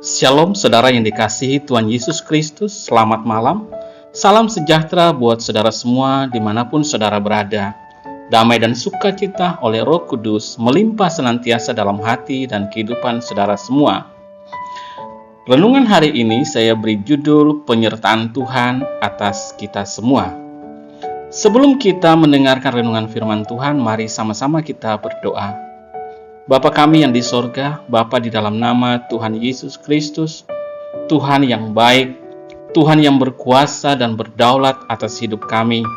Shalom saudara yang dikasihi Tuhan Yesus Kristus, selamat malam. Salam sejahtera buat saudara semua dimanapun saudara berada. Damai dan sukacita oleh Roh Kudus melimpah senantiasa dalam hati dan kehidupan saudara semua. Renungan hari ini saya beri judul Penyertaan Tuhan atas kita semua. Sebelum kita mendengarkan renungan firman Tuhan, mari sama-sama kita berdoa. Bapa kami yang di sorga, Bapa di dalam nama Tuhan Yesus Kristus, Tuhan yang baik, Tuhan yang berkuasa dan berdaulat atas hidup kami.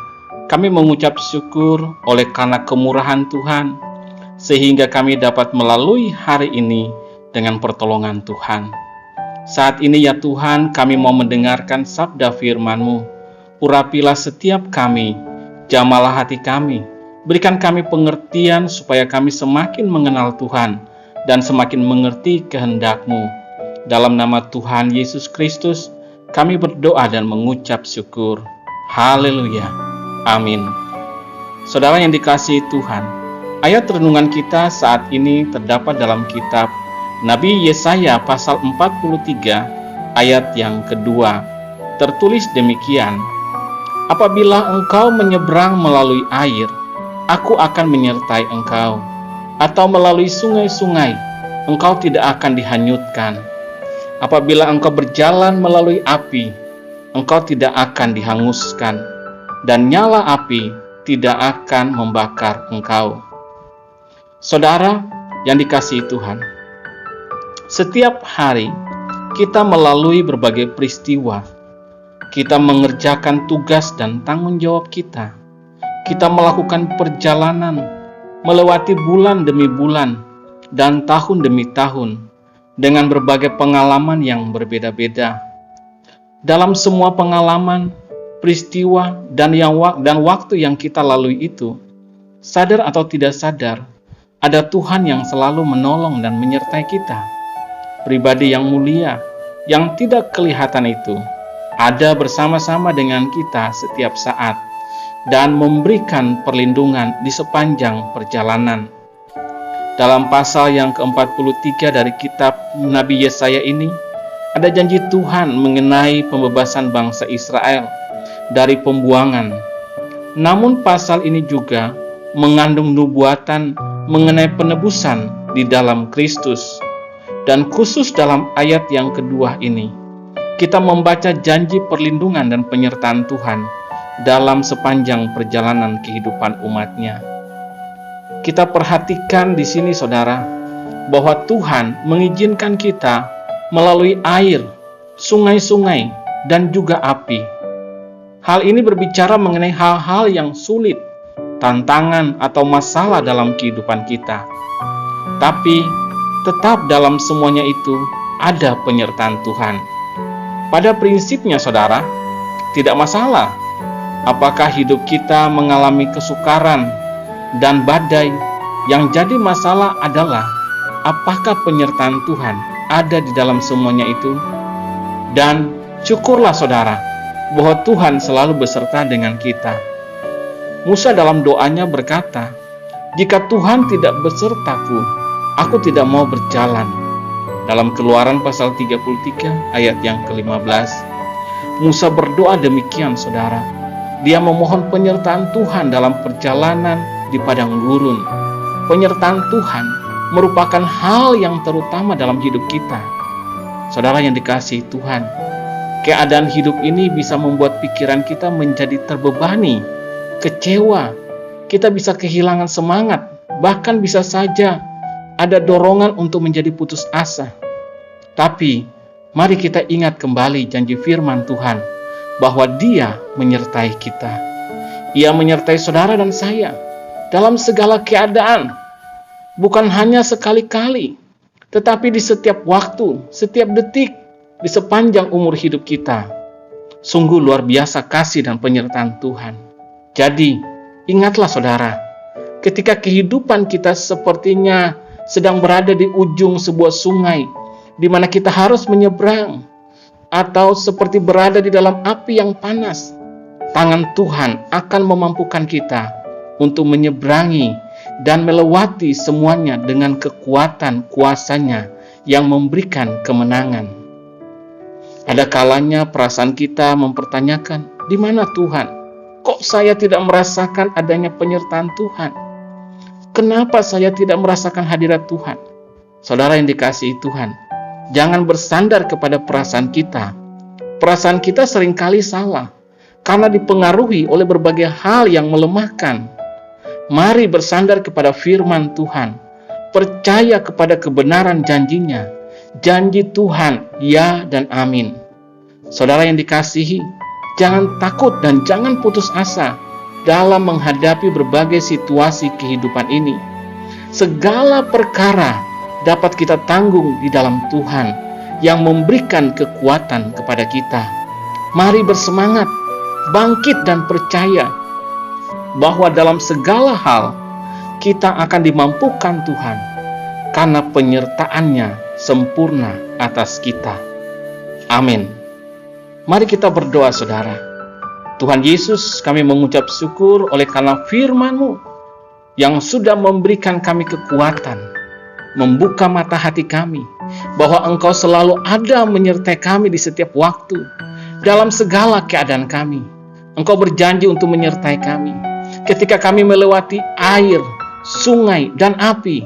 Kami mengucap syukur oleh karena kemurahan Tuhan, sehingga kami dapat melalui hari ini dengan pertolongan Tuhan. Saat ini ya Tuhan, kami mau mendengarkan sabda firman-Mu. Urapilah setiap kami, jamalah hati kami. Berikan kami pengertian supaya kami semakin mengenal Tuhan dan semakin mengerti kehendak-Mu. Dalam nama Tuhan Yesus Kristus, kami berdoa dan mengucap syukur. Haleluya. Amin. Saudara yang dikasihi Tuhan, ayat renungan kita saat ini terdapat dalam kitab Nabi Yesaya pasal 43 ayat yang kedua. Tertulis demikian, apabila engkau menyeberang melalui air, Aku akan menyertai engkau, atau melalui sungai-sungai, engkau tidak akan dihanyutkan. Apabila engkau berjalan melalui api, engkau tidak akan dihanguskan, dan nyala api tidak akan membakar engkau. Saudara yang dikasihi Tuhan, setiap hari kita melalui berbagai peristiwa, kita mengerjakan tugas dan tanggung jawab kita. Kita melakukan perjalanan, melewati bulan demi bulan, dan tahun demi tahun, dengan berbagai pengalaman yang berbeda-beda. Dalam semua pengalaman, peristiwa, dan waktu yang kita lalui itu, sadar atau tidak sadar, ada Tuhan yang selalu menolong dan menyertai kita. Pribadi yang mulia, yang tidak kelihatan itu, ada bersama-sama dengan kita setiap saat, dan memberikan perlindungan di sepanjang perjalanan. Dalam pasal yang ke-43 dari kitab Nabi Yesaya ini, ada janji Tuhan mengenai pembebasan bangsa Israel dari pembuangan. Namun pasal ini juga mengandung nubuatan mengenai penebusan di dalam Kristus. Dan khusus dalam ayat yang kedua ini, kita membaca janji perlindungan dan penyertaan Tuhan dalam sepanjang perjalanan kehidupan umatnya. Kita perhatikan di sini saudara, bahwa Tuhan mengizinkan kita melalui air, sungai-sungai, dan juga api. Hal ini berbicara mengenai hal-hal yang sulit, tantangan atau masalah dalam kehidupan kita. Tapi tetap dalam semuanya itu ada penyertaan Tuhan. Pada prinsipnya saudara, tidak masalah apakah hidup kita mengalami kesukaran dan badai. Yang jadi masalah adalah apakah penyertaan Tuhan ada di dalam semuanya itu. Dan syukurlah saudara bahwa Tuhan selalu beserta dengan kita. Musa dalam doanya berkata, jika Tuhan tidak besertaku, aku tidak mau berjalan. Dalam Keluaran pasal 33 ayat yang ke-15, Musa berdoa demikian saudara. Dia memohon penyertaan Tuhan dalam perjalanan di padang gurun. Penyertaan Tuhan merupakan hal yang terutama dalam hidup kita. Saudara yang dikasihi Tuhan, keadaan hidup ini bisa membuat pikiran kita menjadi terbebani, kecewa. Kita bisa kehilangan semangat, bahkan bisa saja ada dorongan untuk menjadi putus asa. Tapi, mari kita ingat kembali janji firman Tuhan, bahwa Dia menyertai kita. Ia menyertai saudara dan saya dalam segala keadaan, bukan hanya sekali-kali, tetapi di setiap waktu, setiap detik, di sepanjang umur hidup kita. Sungguh luar biasa kasih dan penyertaan Tuhan. Jadi, ingatlah saudara, ketika kehidupan kita sepertinya sedang berada di ujung sebuah sungai, di mana kita harus menyeberang, atau seperti berada di dalam api yang panas, tangan Tuhan akan memampukan kita untuk menyeberangi dan melewati semuanya dengan kekuatan kuasa-Nya yang memberikan kemenangan. Ada kalanya perasaan kita mempertanyakan, di mana Tuhan? Kok saya tidak merasakan adanya penyertaan Tuhan? Kenapa saya tidak merasakan hadirat Tuhan? Saudara yang dikasihi Tuhan, jangan bersandar kepada perasaan kita. Perasaan kita seringkali salah, karena dipengaruhi oleh berbagai hal yang melemahkan. Mari bersandar kepada firman Tuhan, percaya kepada kebenaran janjinya. Janji Tuhan, ya dan amin. Saudara yang dikasihi, jangan takut dan jangan putus asa dalam menghadapi berbagai situasi kehidupan ini. Segala perkara dapat kita tanggung di dalam Tuhan yang memberikan kekuatan kepada kita. Mari bersemangat, bangkit dan percaya bahwa dalam segala hal kita akan dimampukan Tuhan karena penyertaannya sempurna atas kita. Amin. Mari kita berdoa, saudara. Tuhan Yesus, kami mengucap syukur oleh karena firman-Mu yang sudah memberikan kami kekuatan, membuka mata hati kami, bahwa Engkau selalu ada menyertai kami di setiap waktu, dalam segala keadaan kami. Engkau berjanji untuk menyertai kami. Ketika kami melewati air, sungai, dan api,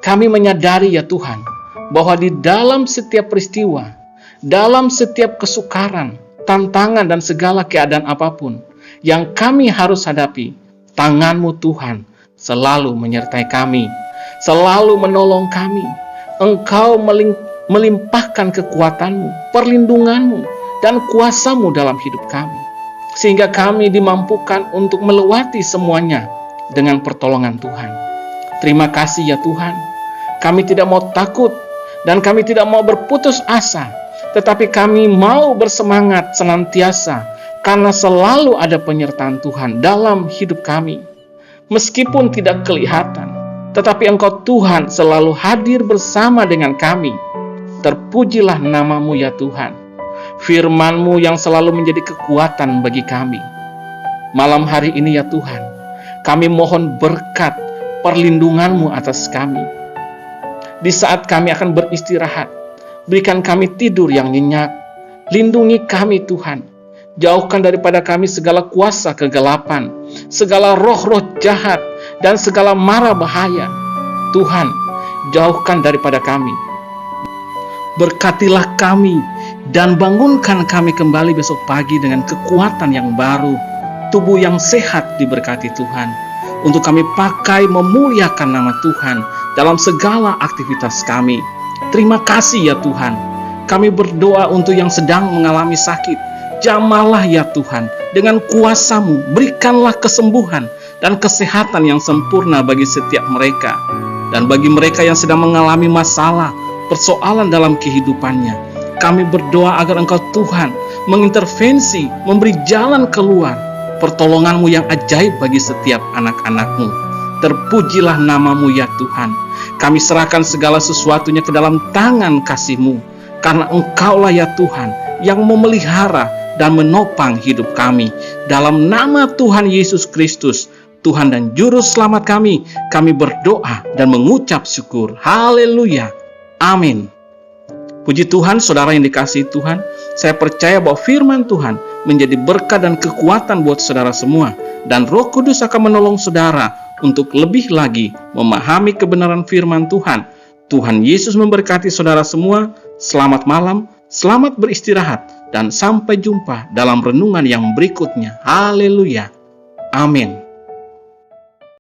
kami menyadari ya Tuhan, bahwa di dalam setiap peristiwa, dalam setiap kesukaran, tantangan, dan segala keadaan apapun yang kami harus hadapi, tangan-Mu Tuhan selalu menyertai kami, selalu menolong kami. Engkau melimpahkan kekuatan-Mu, perlindungan-Mu, dan kuasa-Mu dalam hidup kami, sehingga kami dimampukan untuk melewati semuanya dengan pertolongan Tuhan. Terima kasih ya Tuhan, kami tidak mau takut, dan kami tidak mau berputus asa, tetapi kami mau bersemangat senantiasa, karena selalu ada penyertaan Tuhan dalam hidup kami. Meskipun tidak kelihatan, tetapi Engkau Tuhan selalu hadir bersama dengan kami. Terpujilah nama-Mu ya Tuhan, firman-Mu yang selalu menjadi kekuatan bagi kami. Malam hari ini ya Tuhan, kami mohon berkat perlindungan-Mu atas kami. Di saat kami akan beristirahat, berikan kami tidur yang nyenyak. Lindungi kami Tuhan. Jauhkan daripada kami segala kuasa kegelapan, segala roh-roh jahat, dan segala mara bahaya. Tuhan, jauhkan daripada kami. Berkatilah kami dan bangunkan kami kembali besok pagi dengan kekuatan yang baru. Tubuh yang sehat diberkati Tuhan, untuk kami pakai memuliakan nama Tuhan dalam segala aktivitas kami. Terima kasih ya Tuhan. Kami berdoa untuk yang sedang mengalami sakit. Jamahlah ya Tuhan, dengan kuasa-Mu berikanlah kesembuhan dan kesehatan yang sempurna bagi setiap mereka. Dan bagi mereka yang sedang mengalami masalah, persoalan dalam kehidupannya, kami berdoa agar Engkau Tuhan mengintervensi, memberi jalan keluar, pertolongan-Mu yang ajaib bagi setiap anak-anak-Mu. Terpujilah nama-Mu ya Tuhan. Kami serahkan segala sesuatunya ke dalam tangan kasih-Mu, karena Engkaulah ya Tuhan yang memelihara dan menopang hidup kami. Dalam nama Tuhan Yesus Kristus, Tuhan dan Juru Selamat kami berdoa dan mengucap syukur. Haleluya. Amin. Puji Tuhan, saudara yang dikasihi Tuhan, saya percaya bahwa firman Tuhan menjadi berkat dan kekuatan buat saudara semua, dan Roh Kudus akan menolong saudara untuk lebih lagi memahami kebenaran firman Tuhan. Tuhan Yesus memberkati saudara semua. Selamat malam, selamat beristirahat, dan sampai jumpa dalam renungan yang berikutnya. Haleluya. Amin.